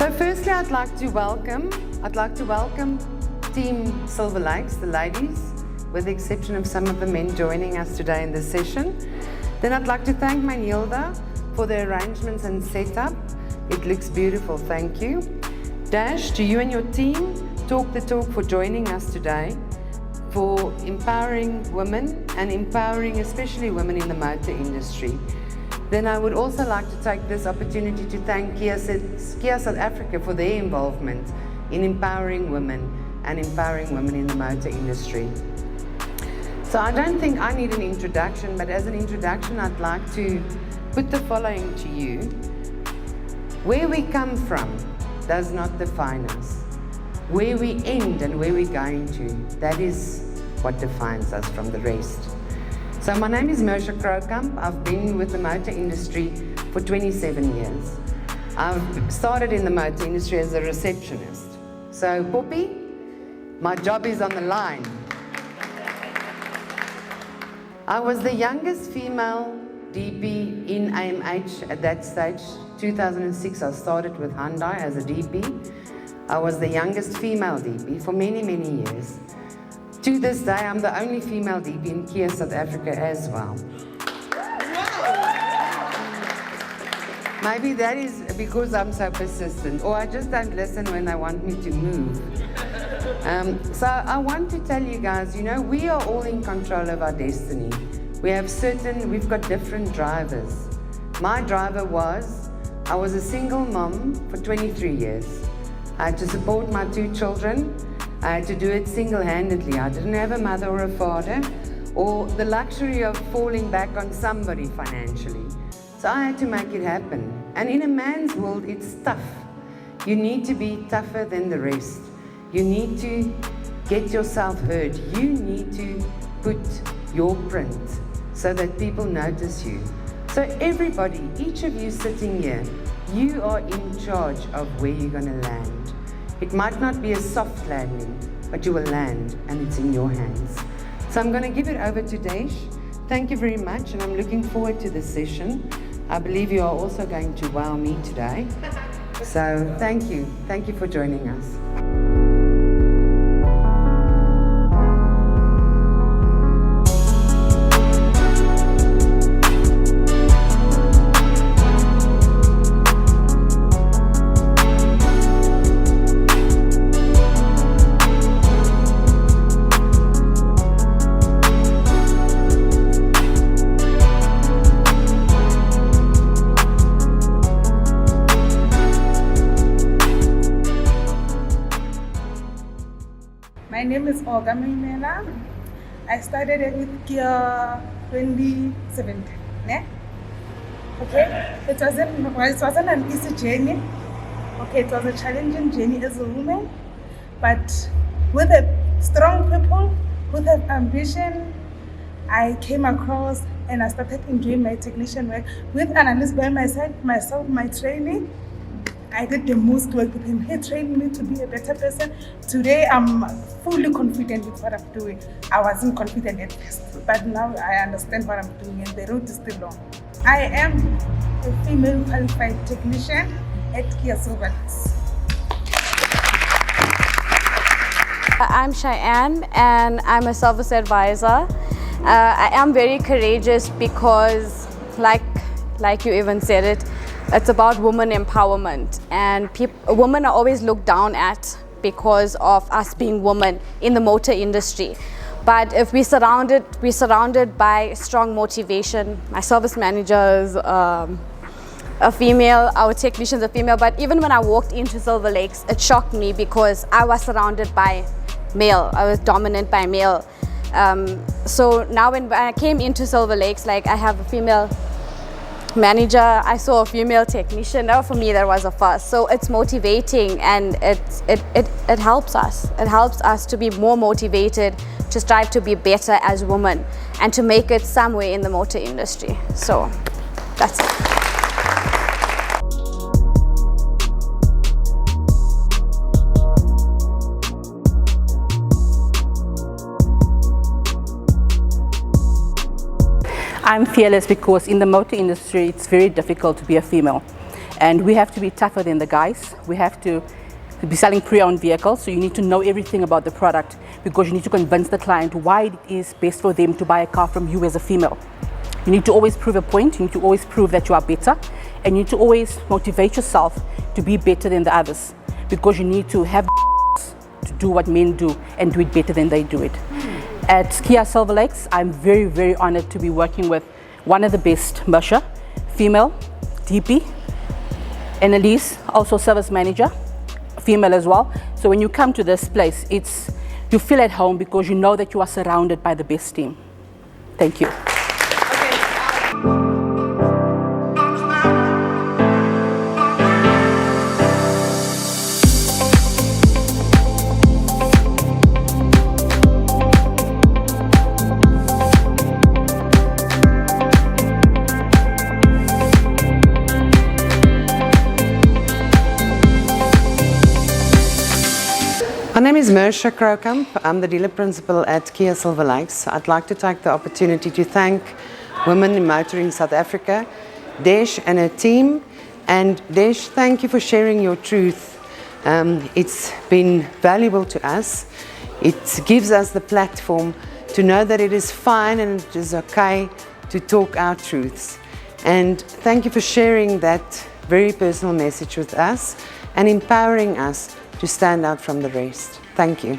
So firstly, I'd like to welcome Team Silverlakes, the ladies, with the exception of some of the men joining us today in this session. Then I'd like to thank Manilda for the arrangements and setup. It looks beautiful, thank you. Dash, to you and your team, Talk the Talk, for joining us today, for empowering women and empowering especially women in the motor industry. Then I would also like to take this opportunity to thank Kia South Africa for their involvement in empowering women and empowering women in the motor industry. So I don't think I need an introduction, but as an introduction I'd like to put the following to you. Where we come from does not define us. Where we end and where we're going to, that is what defines us from the rest. So my name is Mersha Krokamp. I've been with the motor industry for 27 years. I've started in the motor industry as a receptionist. So Poppy, my job is on the line. I was the youngest female DP in AMH at that stage. 2006, I started with Hyundai as a DP. I was the youngest female DP for many, many years. To this day, I'm the only female DP in Kia South Africa as well. Maybe that is because I'm so persistent, or I just don't listen when they want me to move. So I want to tell you guys, we are all in control of our destiny. We've got different drivers. My driver I was a single mom for 23 years. I had to support my 2 children. I had to do it single-handedly. I didn't have a mother or a father, or the luxury of falling back on somebody financially. So I had to make it happen. And in a man's world, it's tough. You need to be tougher than the rest. You need to get yourself heard. You need to put your print so that people notice you. So everybody, each of you sitting here, you are in charge of where you're going to land. It might not be a soft landing, but you will land, and it's in your hands. So I'm going to give it over to Desh. Thank you very much, and I'm looking forward to this session. I believe you are also going to wow me today. So thank you. Thank you for joining us. My name is Olga Mimela. I started with Kia 2017. Yeah? Okay, it wasn't an easy journey. Okay, it was a challenging journey as a woman, but with a strong people, with an ambition, I came across and I started enjoying my technician work with an analyst by my side, myself, my training. I did the most work with him. He trained me to be a better person. Today, I'm fully confident with what I'm doing. I wasn't confident at first, but now I understand what I'm doing, and the road is still long. I am a female qualified technician at Kia Silverlakes. I'm Cheyenne, and I'm a service advisor. I am very courageous because, like you even said it, it's about women empowerment, and women are always looked down at because of us being women in the motor industry. But if we're surrounded by strong motivation. My service manager is a female, our technicians are female, but even when I walked into Silverlakes, it shocked me because I was surrounded by male. I was dominant by male. So now when I came into Silverlakes, like I have a female manager, I saw a female technician. Now for me that was a first. So it's motivating, and it helps us. It helps us to be more motivated, to strive to be better as women, and to make it somewhere in the motor industry. So that's it. I'm fearless because in the motor industry it's very difficult to be a female, And we have to be tougher than the guys. We have to be selling pre-owned vehicles, so you need to know everything about the product because you need to convince the client why it is best for them to buy a car from you as a female. You need to always prove a point, you need to always prove that you are better, and you need to always motivate yourself to be better than the others because you need to have to do what men do and do it better than they do it. At Kia Silverlakes, I'm very, very honored to be working with one of the best, Marsha, female, DP, Annalise, also service manager, female as well. So when you come to this place, you feel at home because you know that you are surrounded by the best team. Thank you. My name is Marsha Krokamp. I'm the dealer principal at Kia Silverlakes. I'd like to take the opportunity to thank Women in Motoring South Africa, Desh and her team. And Desh, thank you for sharing your truth. It's been valuable to us. It gives us the platform to know that it is fine and it is okay to talk our truths. And thank you for sharing that very personal message with us and empowering us to stand out from the rest. Thank you.